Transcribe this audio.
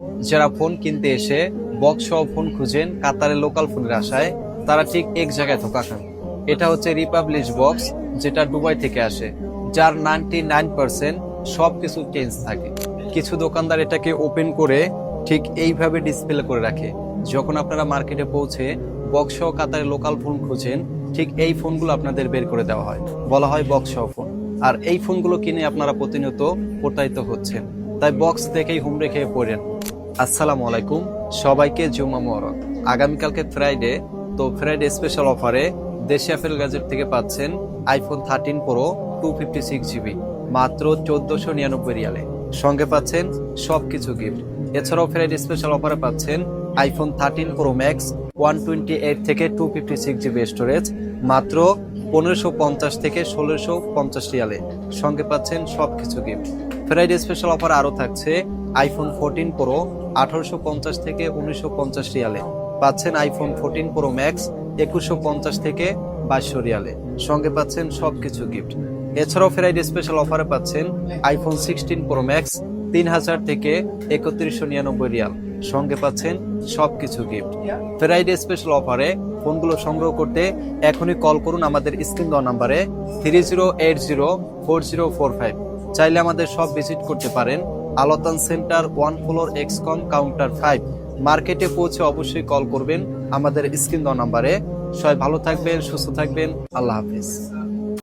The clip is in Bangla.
যারা ফোন কিনতে এসে বক্স সহ ফোন খুঁজেন কাতারের লোকাল ফোনের আশায়, তারা ঠিক এক জায়গায় ধোঁকা খান। এটা হচ্ছে রিপাবলিশ বক্স, যেটা দুবাই থেকে আসে, যার 99% সবকিছু চেঞ্জ থাকে। কিছু দোকানদার এটাকে ওপেন করে ঠিক এইভাবে ডিসপ্লে করে রাখে। যখন আপনারা মার্কেটে পৌঁছে বক্স সহ কাতারের লোকাল ফোন খুঁজেন, ঠিক এই ফোনগুলো আপনাদের বের করে দেওয়া হয়, বলা হয় বক্স সহ ফোন। আর এই ফোনগুলো কিনে আপনারা প্রতিনিয়ত প্রতারিত হচ্ছেন। তাই বক্স দেখেই হুমড়ে খেয়ে পড়েন। আসসালামু আলাইকুম, সবাইকে জুমা মোবারক। আগামীকালকে ফ্রাইডে, তো ফ্রাইডে স্পেশাল অফারে দেশি আপেল গ্যাজেট থেকে পাচ্ছেন আইফোন 13 প্রো 256 GB মাত্র 1499 রিয়ালে। সঙ্গে পাচ্ছেন সবকিছু গিফট। এছাড়াও ফ্রাইডে স্পেশাল অফারে পাচ্ছেন আইফোন 13 প্রো ম্যাক্স 128 থেকে 256 GB স্টোরেজ মাত্র 1550 থেকে 1650 রিয়ালে। সঙ্গে পাচ্ছেন সবকিছু গিফট। ফ্রাইডে স্পেশাল অফার আরও থাকছে আইফোন 14 প্রো 1850 থেকে 1950 রিয়ালে। পাচ্ছেন আইফোন 14 প্রো ম্যাক্স 2150 থেকে 2200 রিয়ালে। সঙ্গে পাচ্ছেন সবকিছু গিফট। এছাড়াও ফ্রাইডে স্পেশাল অফারে পাচ্ছেন আইফোন 16 প্রো ম্যাক্স 3000 থেকে 3199 রিয়াল। সঙ্গে পাচ্ছেন সবকিছু গিফট। ফ্রাইডে স্পেশাল অফারে ফোনগুলো সংগ্রহ করতে এখনই কল করুন আমাদের স্ক্রিন দেওয়া নাম্বারে 30804045। চাইলে আমাদের সব ভিজিট করতে পারেন। আলতান সেন্টার 1 ফ্লোর এক্সকম কাউন্টার 5। মার্কেটে পৌঁছে অবশ্যই কল করবেন আমাদের স্ক্রিন দেওয়া নাম্বারে। সবাই ভালো থাকবেন, সুস্থ থাকবেন। আল্লাহ হাফিজ।